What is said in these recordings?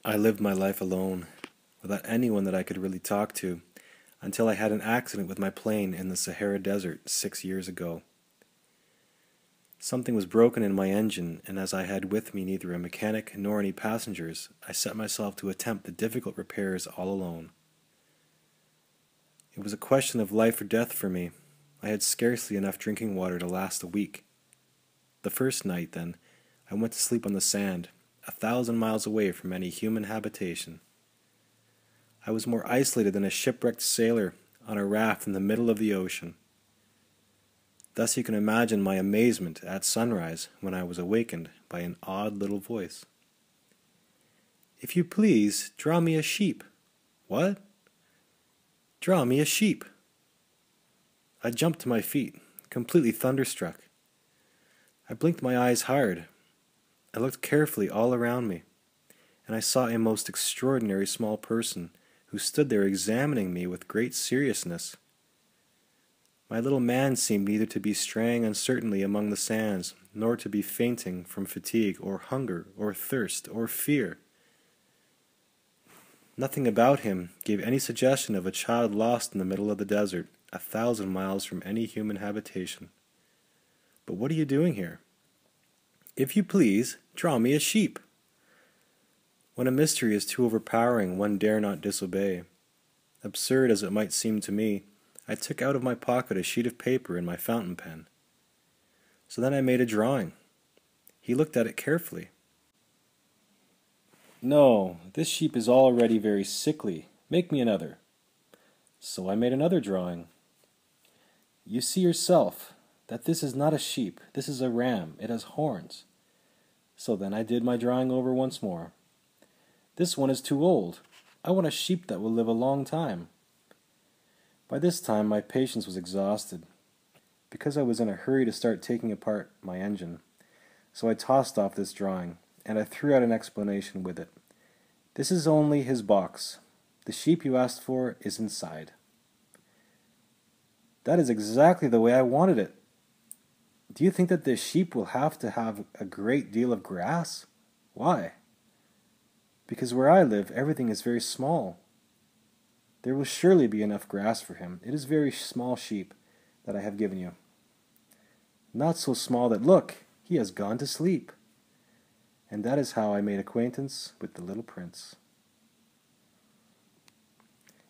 I lived my life alone, without anyone that I could really talk to, until I had an accident with my plane in the Sahara Desert 6 years ago. Something was broken in my engine, and as I had with me neither a mechanic nor any passengers, I set myself to attempt the difficult repairs all alone. It was a question of life or death for me. I had scarcely enough drinking water to last a week. The first night, then, I went to sleep on the sand, 1,000 miles away from any human habitation. I was more isolated than a shipwrecked sailor on a raft in the middle of the ocean. Thus you can imagine my amazement at sunrise when I was awakened by an odd little voice. "If you please, draw me a sheep." "What?" "Draw me a sheep." I jumped to my feet, completely thunderstruck. I blinked my eyes hard. I looked carefully all around me, and I saw a most extraordinary small person who stood there examining me with great seriousness. My little man seemed neither to be straying uncertainly among the sands, nor to be fainting from fatigue or hunger or thirst or fear. Nothing about him gave any suggestion of a child lost in the middle of the desert, 1,000 miles from any human habitation. "But what are you doing here?" "If you please, draw me a sheep." When a mystery is too overpowering, one dare not disobey. Absurd as it might seem to me, I took out of my pocket a sheet of paper and my fountain pen. So then I made a drawing. He looked at it carefully. "No, this sheep is already very sickly. Make me another." So I made another drawing. "You see yourself that this is not a sheep, this is a ram, it has horns." So then I did my drawing over once more. "This one is too old. I want a sheep that will live a long time." By this time my patience was exhausted, because I was in a hurry to start taking apart my engine. So I tossed off this drawing, and I threw out an explanation with it. "This is only his box. The sheep you asked for is inside." "That is exactly the way I wanted it. Do you think that this sheep will have to have a great deal of grass?" "Why?" "Because where I live everything is very small. There will surely be enough grass for him. It is very small sheep that I have given you." "Not so small that, look, he has gone to sleep." And that is how I made acquaintance with the little prince.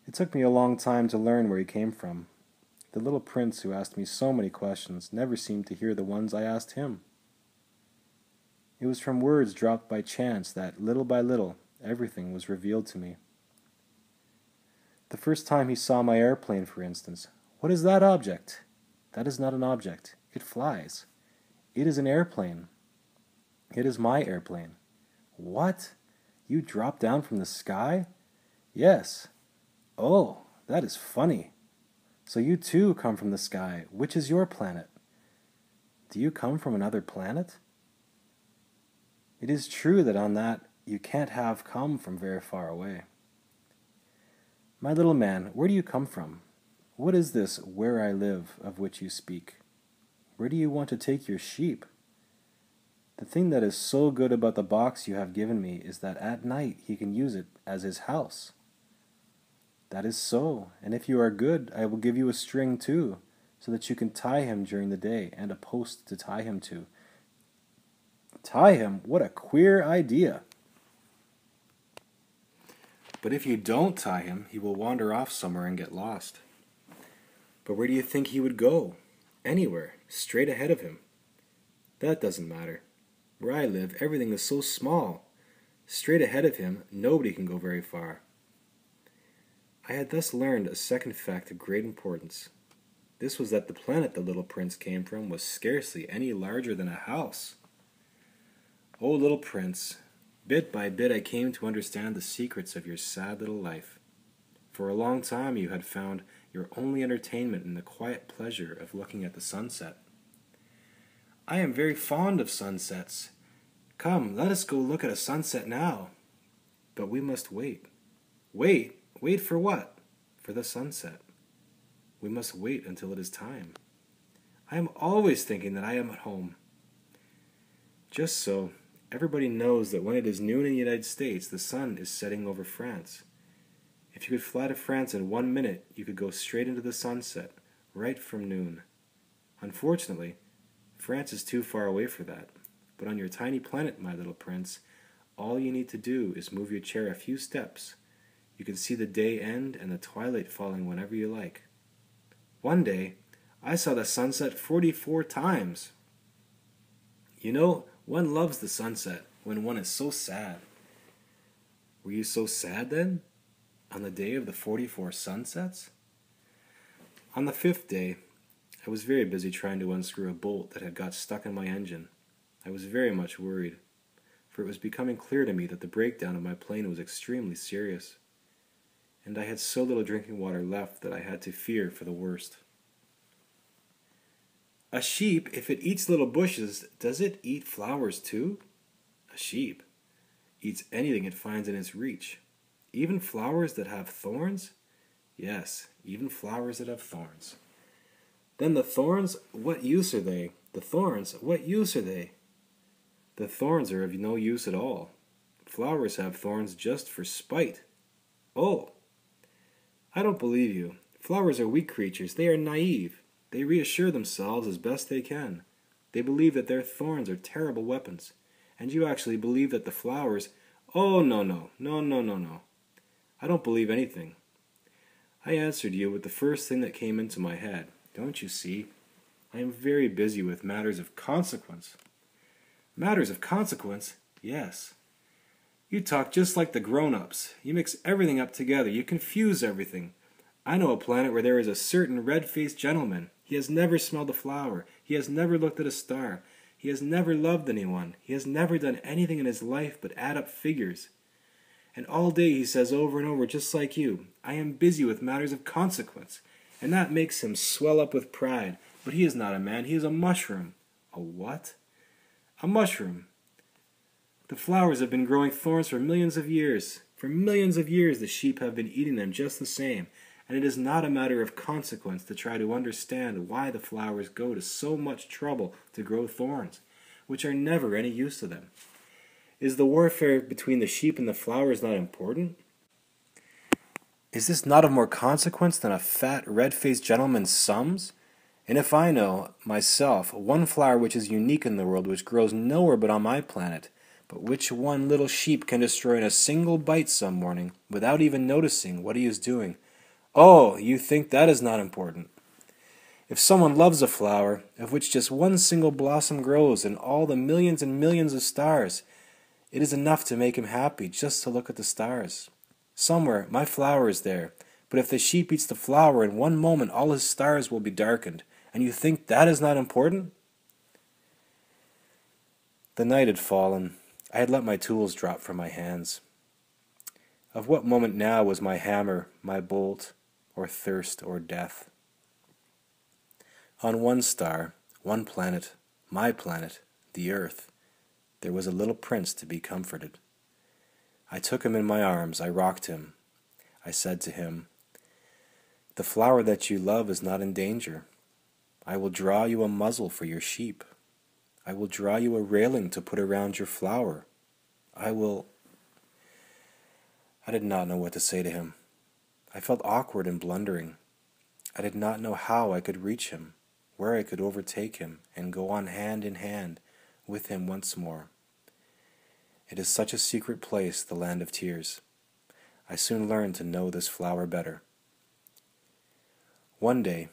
It took me a long time to learn where he came from. The little prince who asked me so many questions never seemed to hear the ones I asked him. It was from words dropped by chance that, little by little, everything was revealed to me. The first time he saw my airplane, for instance. "What is that object?" "That is not an object. It flies." "It is an airplane." "It is my airplane." "What? You dropped down from the sky?" "Yes." "Oh, that is funny. So you too come from the sky. Which is your planet?" "Do you come from another planet?" "It is true that on that you can't have come from very far away." "My little man, where do you come from? What is this 'where I live' of which you speak? Where do you want to take your sheep?" "The thing that is so good about the box you have given me is that at night he can use it as his house." "That is so, and if you are good, I will give you a string too, so that you can tie him during the day, and a post to tie him to." "Tie him? What a queer idea!" "But if you don't tie him, he will wander off somewhere and get lost." "But where do you think he would go?" "Anywhere, straight ahead of him." "That doesn't matter. Where I live, everything is so small. Straight ahead of him, nobody can go very far." I had thus learned a second fact of great importance. This was that the planet the little prince came from was scarcely any larger than a house. Oh, little prince, bit by bit I came to understand the secrets of your sad little life. For a long time you had found your only entertainment in the quiet pleasure of looking at the sunset. "I am very fond of sunsets. Come, let us go look at a sunset now." "But we must wait." "Wait? Wait for what?" "For the sunset. We must wait until it is time." "I am always thinking that I am at home." "Just so. Everybody knows that when it is noon in the United States, the sun is setting over France. If you could fly to France in 1 minute, you could go straight into the sunset, right from noon. Unfortunately, France is too far away for that. But on your tiny planet, my little prince, all you need to do is move your chair a few steps. You can see the day end and the twilight falling whenever you like. One day, I saw the sunset 44 times. You know, one loves the sunset when one is so sad. Were you so sad then, on the day of the 44 sunsets? On the 5th day, I was very busy trying to unscrew a bolt that had got stuck in my engine. I was very much worried, for it was becoming clear to me that the breakdown of my plane was extremely serious, and I had so little drinking water left that I had to fear for the worst. A sheep, if it eats little bushes, does it eat flowers too? A sheep eats anything it finds in its reach, even flowers that have thorns? Yes, even flowers that have thorns. Then the thorns, what use are they? The thorns, what use are they? The thorns are of no use at all. Flowers have thorns just for spite. Oh, I don't believe you. Flowers are weak creatures. They are naive. They reassure themselves as best they can. They believe that their thorns are terrible weapons. And you actually believe that the flowers... Oh, no. I don't believe anything. I answered you with the first thing that came into my head. Don't you see? I am very busy with matters of consequence. Matters of consequence? Yes. You talk just like the grown-ups. You mix everything up together. You confuse everything. I know a planet where there is a certain red-faced gentleman. He has never smelled a flower. He has never looked at a star. He has never loved anyone. He has never done anything in his life but add up figures. And all day he says over and over, just like you, I am busy with matters of consequence. And that makes him swell up with pride. But he is not a man. He is a mushroom. A what? A mushroom. The flowers have been growing thorns for millions of years. For millions of years the sheep have been eating them just the same, and it is not a matter of consequence to try to understand why the flowers go to so much trouble to grow thorns, which are never any use to them. Is the warfare between the sheep and the flowers not important? Is this not of more consequence than a fat, red-faced gentleman's sums? And if I know, myself, one flower which is unique in the world, which grows nowhere but on my planet, but which one little sheep can destroy in a single bite some morning, without even noticing what he is doing, oh, you think that is not important. If someone loves a flower, of which just one single blossom grows in all the millions and millions of stars, it is enough to make him happy just to look at the stars. Somewhere my flower is there, but if the sheep eats the flower, in one moment all his stars will be darkened, and you think that is not important? The night had fallen. I had let my tools drop from my hands. Of what moment now was my hammer, my bolt, or thirst, or death? On one star, one planet, my planet, the earth, there was a little prince to be comforted. I took him in my arms, I rocked him. I said to him, the flower that you love is not in danger. I will draw you a muzzle for your sheep. I will draw you a railing to put around your flower. I did not know what to say to him. I felt awkward and blundering. I did not know how I could reach him, where I could overtake him, and go on hand in hand with him once more. It is such a secret place, the land of tears. I soon learned to know this flower better. One day,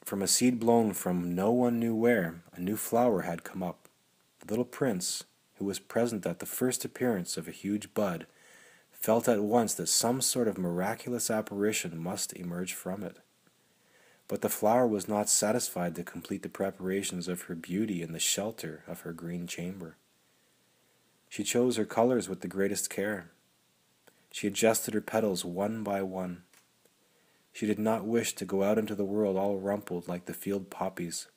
from a seed blown from no one knew where, a new flower had come up. The little prince, who was present at the first appearance of a huge bud, felt at once that some sort of miraculous apparition must emerge from it. But the flower was not satisfied to complete the preparations of her beauty in the shelter of her green chamber. She chose her colors with the greatest care. She adjusted her petals one by one. She did not wish to go out into the world all rumpled like the field poppies.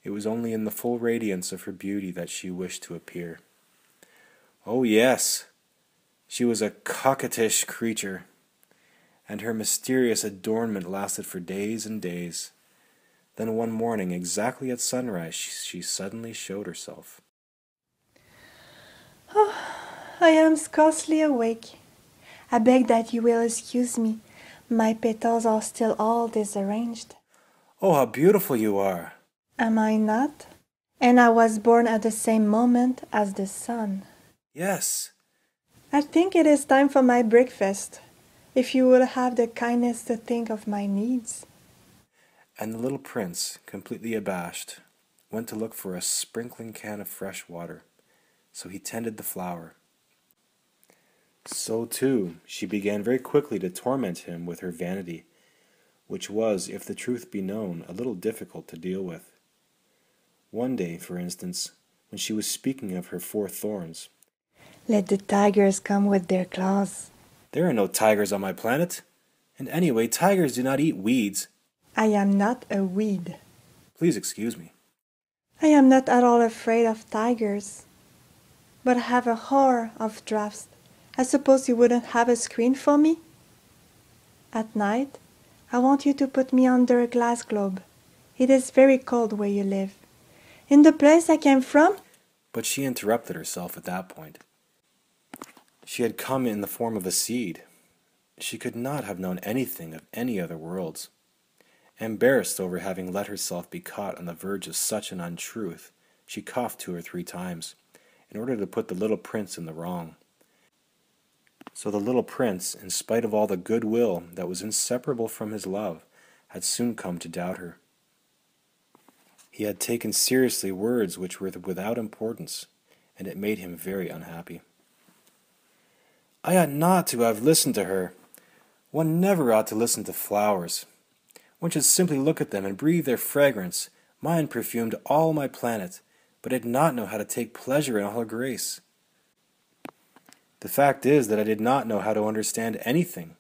It was only in the full radiance of her beauty that she wished to appear. Oh yes, she was a coquettish creature, and her mysterious adornment lasted for days and days. Then one morning, exactly at sunrise, she suddenly showed herself. I am scarcely awake. I beg that you will excuse me. My petals are still all disarranged. Oh, how beautiful you are! Am I not? And I was born at the same moment as the sun. Yes. I think it is time for my breakfast, if you will have the kindness to think of my needs. And the little prince, completely abashed, went to look for a sprinkling can of fresh water, so he tended the flower. So, too, she began very quickly to torment him with her vanity, which was, if the truth be known, a little difficult to deal with. One day, for instance, when she was speaking of her 4 thorns, Let the tigers come with their claws. "There are no tigers on my planet, and anyway, tigers do not eat weeds." I am not a weed. Please excuse me. I am not at all afraid of tigers, but I have a horror of drafts. I suppose you wouldn't have a screen for me? At night, I want you to put me under a glass globe. It is very cold where you live. In the place I came from? But she interrupted herself at that point. She had come in the form of a seed. She could not have known anything of any other worlds. Embarrassed over having let herself be caught on the verge of such an untruth, she coughed 2 or 3 times, in order to put the little prince in the wrong. So the little prince, in spite of all the good will that was inseparable from his love, had soon come to doubt her. He had taken seriously words which were without importance, and it made him very unhappy. I ought not to have listened to her. One never ought to listen to flowers. One should simply look at them and breathe their fragrance. Mine perfumed all my planet, but I did not know how to take pleasure in all her grace. The fact is that I did not know how to understand anything.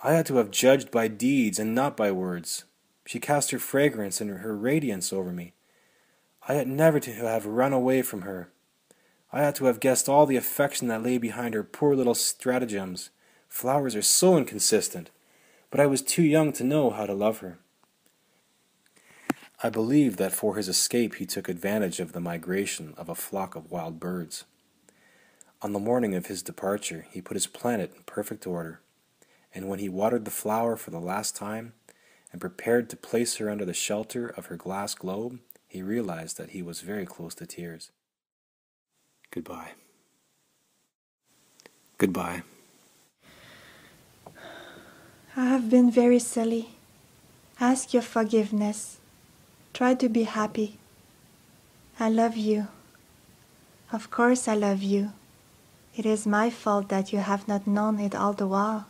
I ought to have judged by deeds and not by words. She cast her fragrance and her radiance over me. I ought never to have run away from her. I ought to have guessed all the affection that lay behind her poor little stratagems. Flowers are so inconsistent, but I was too young to know how to love her. I believe that for his escape he took advantage of the migration of a flock of wild birds. On the morning of his departure he put his planet in perfect order, and when he watered the flower for the last time, and prepared to place her under the shelter of her glass globe, he realized that he was very close to tears. Goodbye. Goodbye. I have been very silly. Ask your forgiveness. Try to be happy. I love you. Of course I love you. It is my fault that you have not known it all the while.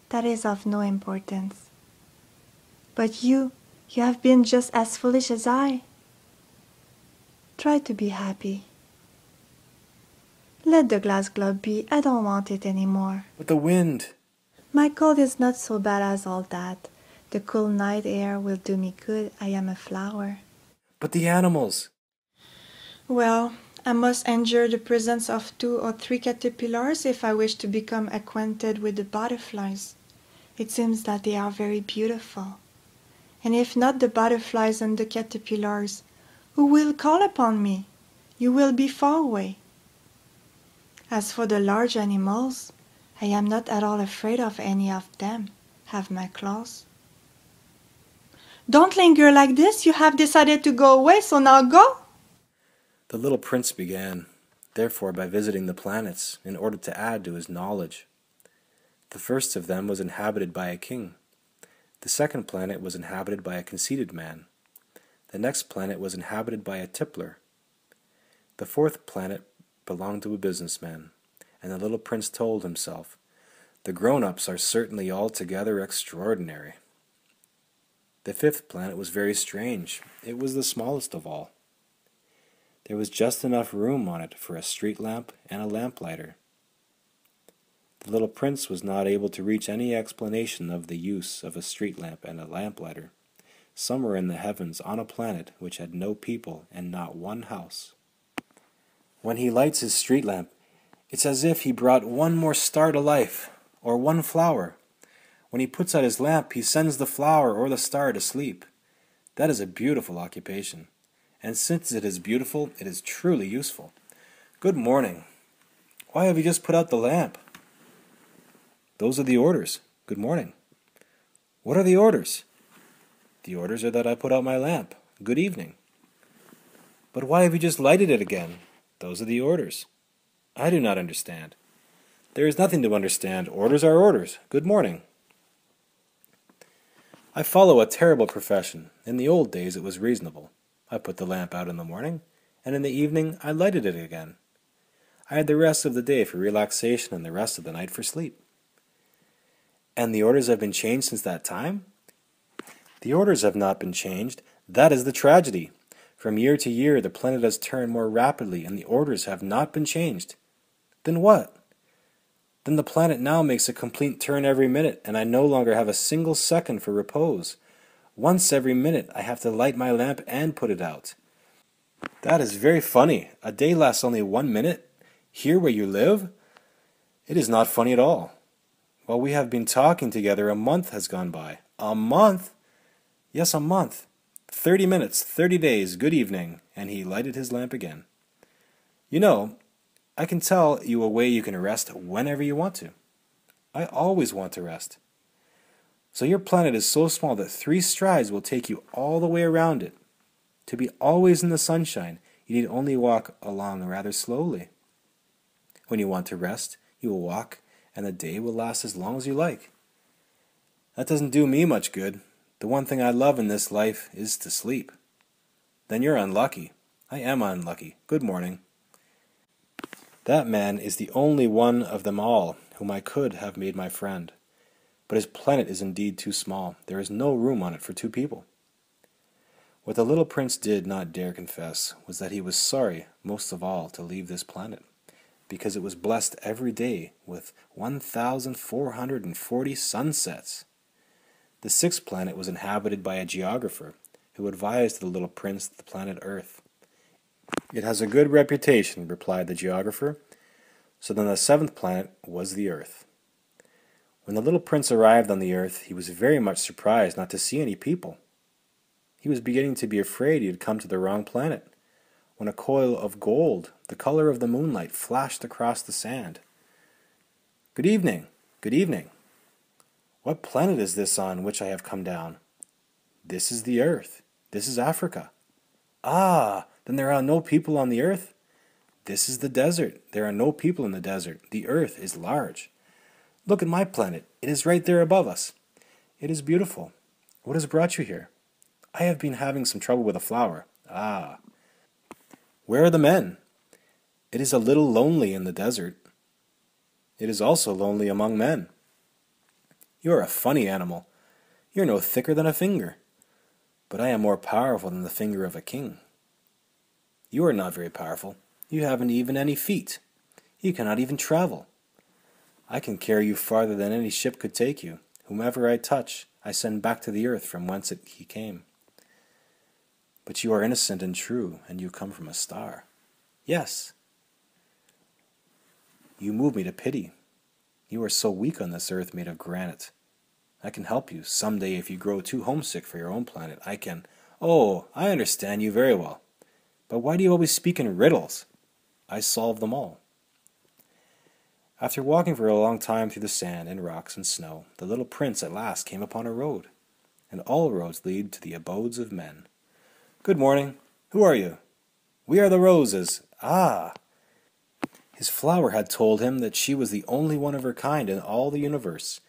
That is of no importance. But you have been just as foolish as I. Try to be happy. Let the glass globe be. I don't want it anymore. But the wind! My cold is not so bad as all that. The cool night air will do me good. I am a flower. But the animals! Well, I must endure the presence of 2 or 3 caterpillars if I wish to become acquainted with the butterflies. It seems that they are very beautiful. And if not the butterflies and the caterpillars, who will call upon me? You will be far away. As for the large animals, I am not at all afraid of any of them. Have my claws. Don't linger like this. You have decided to go away, so now go. The little prince began, therefore, by visiting the planets in order to add to his knowledge. The first of them was inhabited by a king. The second planet was inhabited by a conceited man. The next planet was inhabited by a tippler. The fourth planet belonged to a businessman, and the little prince told himself, "The grown-ups are certainly altogether extraordinary." The fifth planet was very strange. It was the smallest of all. There was just enough room on it for a street lamp and a lamplighter. The little prince was not able to reach any explanation of the use of a street lamp and a lamplighter, somewhere in the heavens on a planet which had no people and not one house. When he lights his street lamp, it's as if he brought one more star to life, or one flower. When he puts out his lamp, he sends the flower or the star to sleep. That is a beautiful occupation, and since it is beautiful, it is truly useful. Good morning. Why have you just put out the lamp? Those are the orders. Good morning. What are the orders? The orders are that I put out my lamp. Good evening. But why have you just lighted it again? Those are the orders. I do not understand. There is nothing to understand. Orders are orders. Good morning. I follow a terrible profession. In the old days it was reasonable. I put the lamp out in the morning, and in the evening I lighted it again. I had the rest of the day for relaxation and the rest of the night for sleep. And the orders have been changed since that time? The orders have not been changed. That is the tragedy. From year to year the planet has turned more rapidly, and the orders have not been changed. Then what? Then the planet now makes a complete turn every minute, and I no longer have a single second for repose. Once every minute I have to light my lamp and put it out. That is very funny. A day lasts only 1 minute? Here where you live? It is not funny at all. While we have been talking together, a month has gone by. A month? Yes, a month. 30 minutes, 30 days, good evening. And he lighted his lamp again. You know, I can tell you a way you can rest whenever you want to. I always want to rest. So your planet is so small that 3 strides will take you all the way around it. To be always in the sunshine, you need only walk along rather slowly. When you want to rest, you will walk, and the day will last as long as you like. That doesn't do me much good. The one thing I love in this life is to sleep. Then you're unlucky. I am unlucky. Good morning. That man is the only one of them all whom I could have made my friend. But his planet is indeed too small. There is no room on it for 2 people. What the little prince did not dare confess was that he was sorry most of all to leave this planet, because it was blessed every day with 1,440 sunsets. The 6th planet was inhabited by a geographer who advised the little prince the planet Earth. It has a good reputation, replied the geographer. So then the 7th planet was the Earth. When the little prince arrived on the Earth, he was very much surprised not to see any people. He was beginning to be afraid he had come to the wrong planet, when a coil of gold, the color of the moonlight, flashed across the sand. Good evening, good evening. What planet is this on which I have come down? This is the Earth. This is Africa. Ah, then there are no people on the Earth? This is the desert. There are no people in the desert. The Earth is large. Look at my planet. It is right there above us. It is beautiful. What has brought you here? I have been having some trouble with a flower. Ah. Where are the men? It is a little lonely in the desert. It is also lonely among men. You are a funny animal. You are no thicker than a finger. But I am more powerful than the finger of a king. You are not very powerful. You haven't even any feet. You cannot even travel. I can carry you farther than any ship could take you. Whomever I touch, I send back to the earth from whence he came. But you are innocent and true, and you come from a star. Yes. You move me to pity. You are so weak on this earth made of granite. I can help you someday if you grow too homesick for your own planet. I can... Oh, I understand you very well. But why do you always speak in riddles? I solve them all. After walking for a long time through the sand and rocks and snow, the little prince at last came upon a road, and all roads lead to the abodes of men. Good morning. Who are you? We are the roses. Ah! His flower had told him that she was the only one of her kind in all the universe,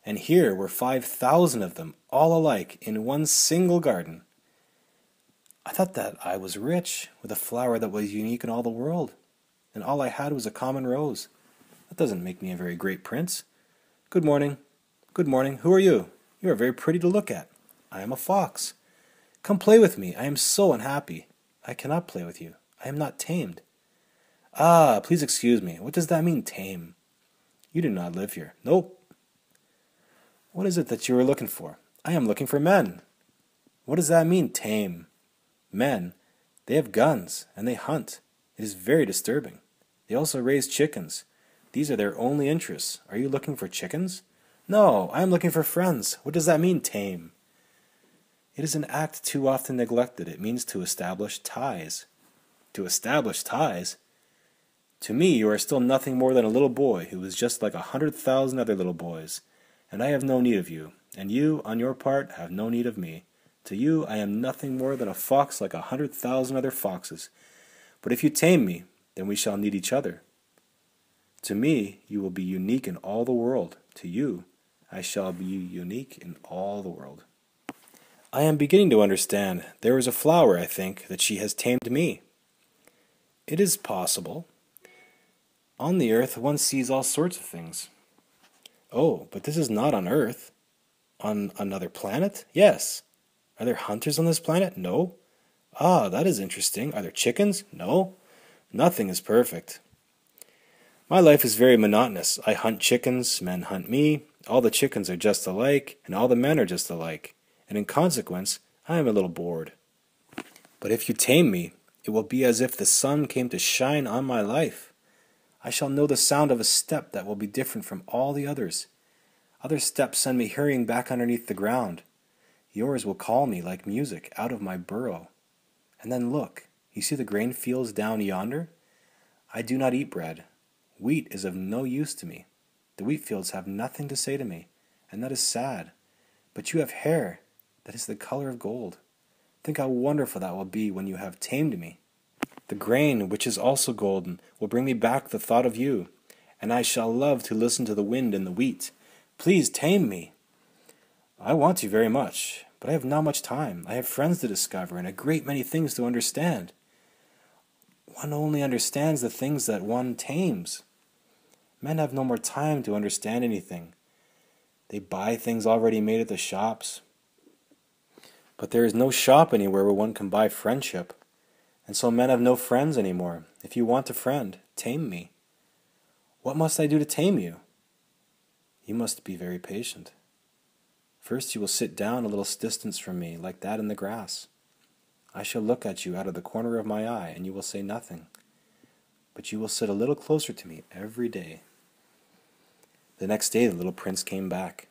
and here were 5,000 of them, all alike, in one single garden. I thought that I was rich, with a flower that was unique in all the world, and all I had was a common rose. That doesn't make me a very great prince. Good morning. Good morning. Who are you? You are very pretty to look at. I am a fox. Come play with me. I am so unhappy. I cannot play with you. I am not tamed. Ah, please excuse me. What does that mean, tame? You do not live here. Nope. What is it that you are looking for? I am looking for men. What does that mean, tame? Men, they have guns, and they hunt. It is very disturbing. They also raise chickens. These are their only interests. Are you looking for chickens? No, I am looking for friends. What does that mean, tame? It is an act too often neglected. It means to establish ties. To establish ties? To me you are still nothing more than a little boy who is just like 100,000 other little boys, and I have no need of you, and you, on your part, have no need of me. To you I am nothing more than a fox like 100,000 other foxes, but if you tame me, then we shall need each other. To me you will be unique in all the world. To you I shall be unique in all the world. I am beginning to understand. There is a flower, I think, that she has tamed me. It is possible. On the earth one sees all sorts of things. Oh, but this is not on Earth. On another planet? Yes. Are there hunters on this planet? No. Ah, that is interesting. Are there chickens? No. Nothing is perfect. My life is very monotonous. I hunt chickens, men hunt me, all the chickens are just alike, and all the men are just alike, and in consequence, I am a little bored. But if you tame me, it will be as if the sun came to shine on my life. I shall know the sound of a step that will be different from all the others. Other steps send me hurrying back underneath the ground. Yours will call me like music out of my burrow. And then look, you see the grain fields down yonder? I do not eat bread. Wheat is of no use to me. The wheat fields have nothing to say to me, and that is sad. But you have hair that is the color of gold. Think how wonderful that will be when you have tamed me. The grain, which is also golden, will bring me back the thought of you, and I shall love to listen to the wind in the wheat. Please tame me. I want to very much, but I have not much time. I have friends to discover and a great many things to understand. One only understands the things that one tames. Men have no more time to understand anything. They buy things already made at the shops. But there is no shop anywhere where one can buy friendship. And so men have no friends anymore. If you want a friend, tame me. What must I do to tame you? You must be very patient. First you will sit down a little distance from me, like that in the grass. I shall look at you out of the corner of my eye, and you will say nothing. But you will sit a little closer to me every day. The next day the little prince came back.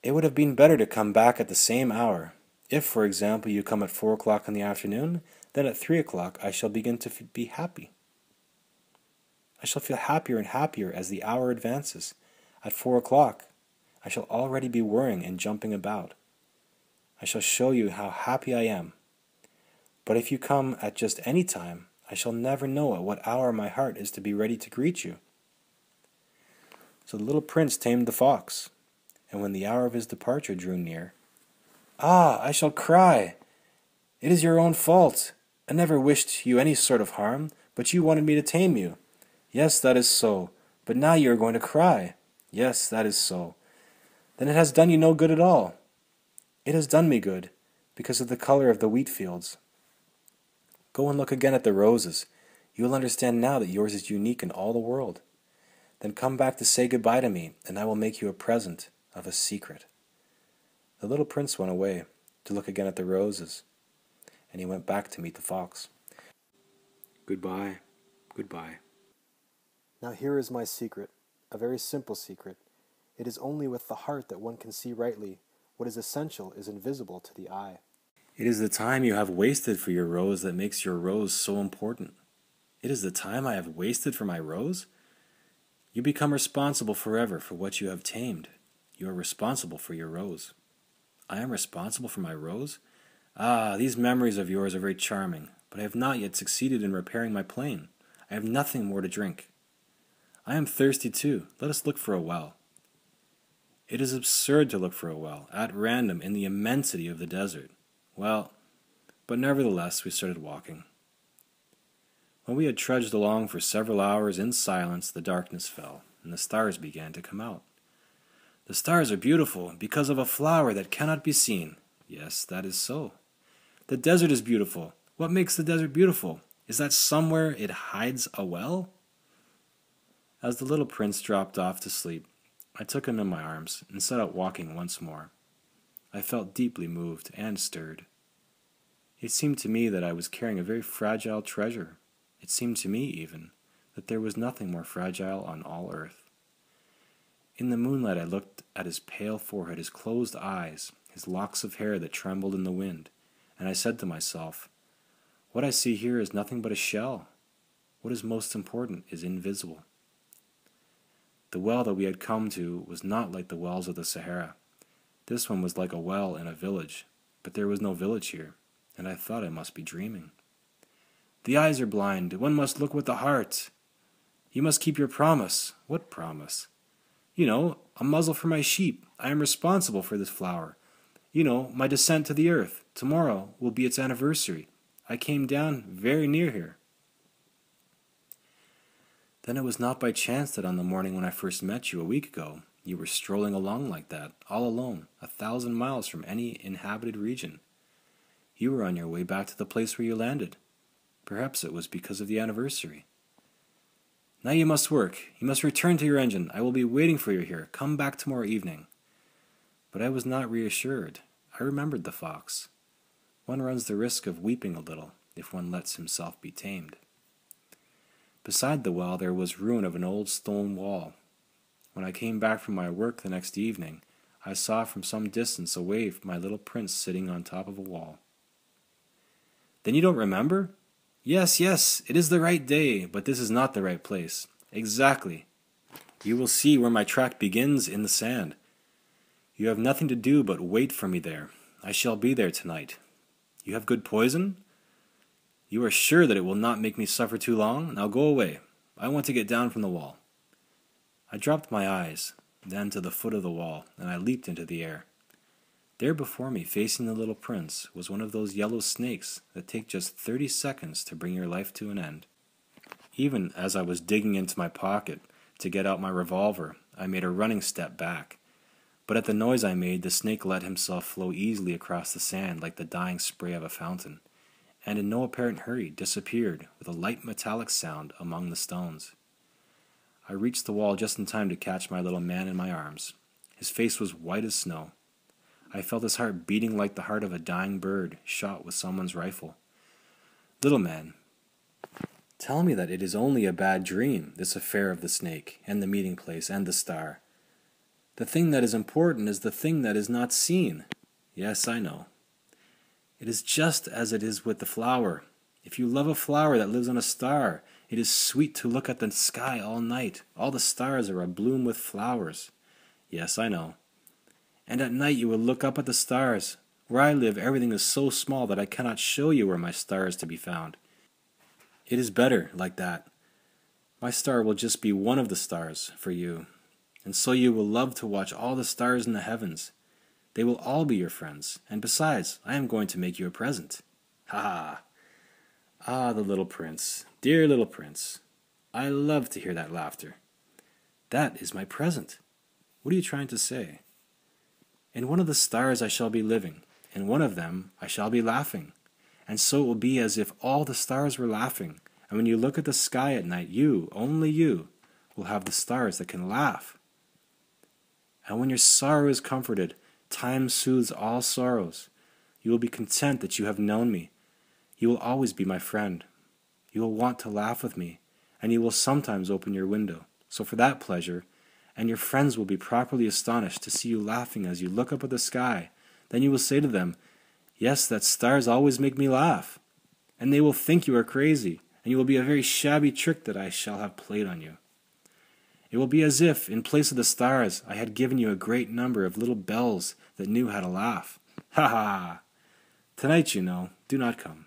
It would have been better to come back at the same hour. If, for example, you come at 4 o'clock in the afternoon, then at 3 o'clock I shall begin to be happy. I shall feel happier and happier as the hour advances. At 4 o'clock I shall already be whirring and jumping about. I shall show you how happy I am. But if you come at just any time, I shall never know at what hour my heart is to be ready to greet you. So the little prince tamed the fox, and when the hour of his departure drew near, "Ah, I shall cry! It is your own fault. I never wished you any sort of harm, but you wanted me to tame you. Yes, that is so. But now you are going to cry. Yes, that is so. Then it has done you no good at all. It has done me good, because of the color of the wheat fields. Go and look again at the roses. You will understand now that yours is unique in all the world. Then come back to say goodbye to me, and I will make you a present of a secret." The little prince went away to look again at the roses, and he went back to meet the fox. "Goodbye, goodbye. Now here is my secret, a very simple secret. It is only with the heart that one can see rightly. What is essential is invisible to the eye. It is the time you have wasted for your rose that makes your rose so important. It is the time I have wasted for my rose? You become responsible forever for what you have tamed. You are responsible for your rose. I am responsible for my rose? Ah, these memories of yours are very charming, but I have not yet succeeded in repairing my plane. I have nothing more to drink. I am thirsty too. Let us look for a well. It is absurd to look for a well, at random, in the immensity of the desert. Well, but nevertheless we started walking. When we had trudged along for several hours in silence, the darkness fell, and the stars began to come out. The stars are beautiful because of a flower that cannot be seen. Yes, that is so. The desert is beautiful. What makes the desert beautiful? Is that somewhere it hides a well? As the little prince dropped off to sleep, I took him in my arms and set out walking once more. I felt deeply moved and stirred. It seemed to me that I was carrying a very fragile treasure. It seemed to me, even, that there was nothing more fragile on all earth. In the moonlight I looked at his pale forehead, his closed eyes, his locks of hair that trembled in the wind, and I said to myself, "What I see here is nothing but a shell. What is most important is invisible. The well that we had come to was not like the wells of the Sahara. This one was like a well in a village, but there was no village here, and I thought I must be dreaming. The eyes are blind. One must look with the heart. You must keep your promise. What promise? You know, a muzzle for my sheep. I am responsible for this flower. You know, my descent to the earth. Tomorrow will be its anniversary. I came down very near here. Then it was not by chance that on the morning when I first met you a week ago, you were strolling along like that, all alone, 1,000 miles from any inhabited region. You were on your way back to the place where you landed. Perhaps it was because of the anniversary. Now you must work. You must return to your engine. I will be waiting for you here. Come back tomorrow evening. But I was not reassured. I remembered the fox. One runs the risk of weeping a little if one lets himself be tamed. Beside the well there was ruin of an old stone wall. When I came back from my work the next evening, I saw from some distance away my little prince sitting on top of a wall. Then you don't remember? Yes, it is the right day, but this is not the right place. Exactly. You will see where my track begins in the sand. You have nothing to do but wait for me there. I shall be there tonight. You have good poison? You are sure that it will not make me suffer too long? Now go away. I want to get down from the wall. I dropped my eyes, then to the foot of the wall, and I leaped into the air. There before me, facing the little prince, was one of those yellow snakes that take just 30 seconds to bring your life to an end. Even as I was digging into my pocket to get out my revolver, I made a running step back. But at the noise I made, the snake let himself flow easily across the sand like the dying spray of a fountain, and in no apparent hurry disappeared with a light metallic sound among the stones. I reached the wall just in time to catch my little man in my arms. His face was white as snow. I felt his heart beating like the heart of a dying bird shot with someone's rifle. Little man, tell me that it is only a bad dream, this affair of the snake, and the meeting place, and the star. The thing that is important is the thing that is not seen. Yes, I know. It is just as it is with the flower. If you love a flower that lives on a star, it is sweet to look at the sky all night. All the stars are abloom with flowers. Yes, I know. And at night you will look up at the stars. Where I live, everything is so small that I cannot show you where my star is to be found. It is better like that. My star will just be one of the stars for you. And so you will love to watch all the stars in the heavens. They will all be your friends. And besides, I am going to make you a present. Ha ha! Ah, the little prince. Dear little prince. I love to hear that laughter. That is my present. What are you trying to say? In one of the stars I shall be living. In one of them I shall be laughing. And so it will be as if all the stars were laughing. And when you look at the sky at night, you, only you, will have the stars that can laugh. And when your sorrow is comforted, time soothes all sorrows. You will be content that you have known me. You will always be my friend. You will want to laugh with me, and you will sometimes open your window. So for that pleasure, and your friends will be properly astonished to see you laughing as you look up at the sky. Then you will say to them, "Yes, that stars always make me laugh." And they will think you are crazy, and you will be a very shabby trick that I shall have played on you. It will be as if, in place of the stars, I had given you a great number of little bells that knew how to laugh. Ha ha! Tonight, you know, do not come.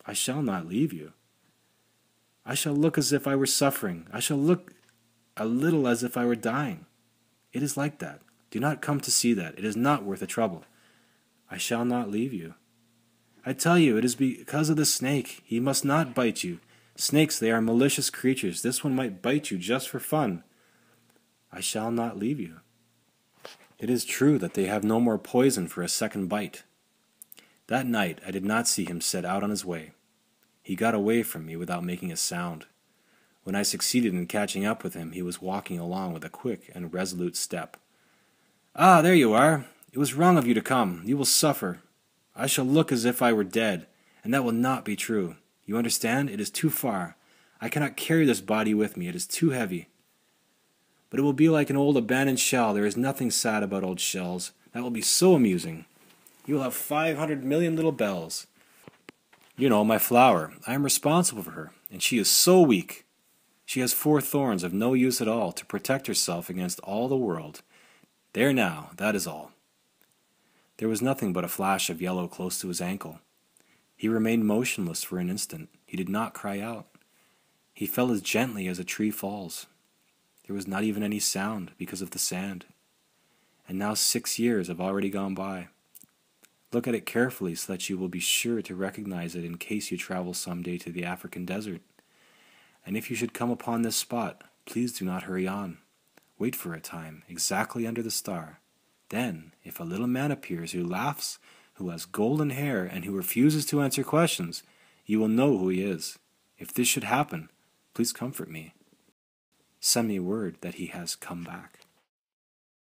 I shall not leave you. I shall look as if I were suffering. I shall look a little as if I were dying. It is like that. Do not come to see that. It is not worth the trouble. I shall not leave you. I tell you, it is because of the snake. He must not bite you. Snakes, they are malicious creatures. This one might bite you just for fun. I shall not leave you. It is true that they have no more poison for a second bite. That night I did not see him set out on his way. He got away from me without making a sound. When I succeeded in catching up with him, he was walking along with a quick and resolute step. Ah, there you are. It was wrong of you to come. You will suffer. I shall look as if I were dead, and that will not be true. You understand? It is too far. I cannot carry this body with me. It is too heavy. But it will be like an old abandoned shell. There is nothing sad about old shells. That will be so amusing. You will have 500 million little bells. You know, my flower. I am responsible for her. and she is so weak. She has 4 thorns of no use at all to protect herself against all the world. There now, that is all." There was nothing but a flash of yellow close to his ankle. He remained motionless for an instant. He did not cry out. He fell as gently as a tree falls. There was not even any sound because of the sand. And now 6 years have already gone by. Look at it carefully so that you will be sure to recognize it in case you travel some day to the African desert. And if you should come upon this spot, please do not hurry on. Wait for a time, exactly under the star. Then, if a little man appears who laughs, who has golden hair, and who refuses to answer questions, you will know who he is. If this should happen, please comfort me. Send me word that he has come back.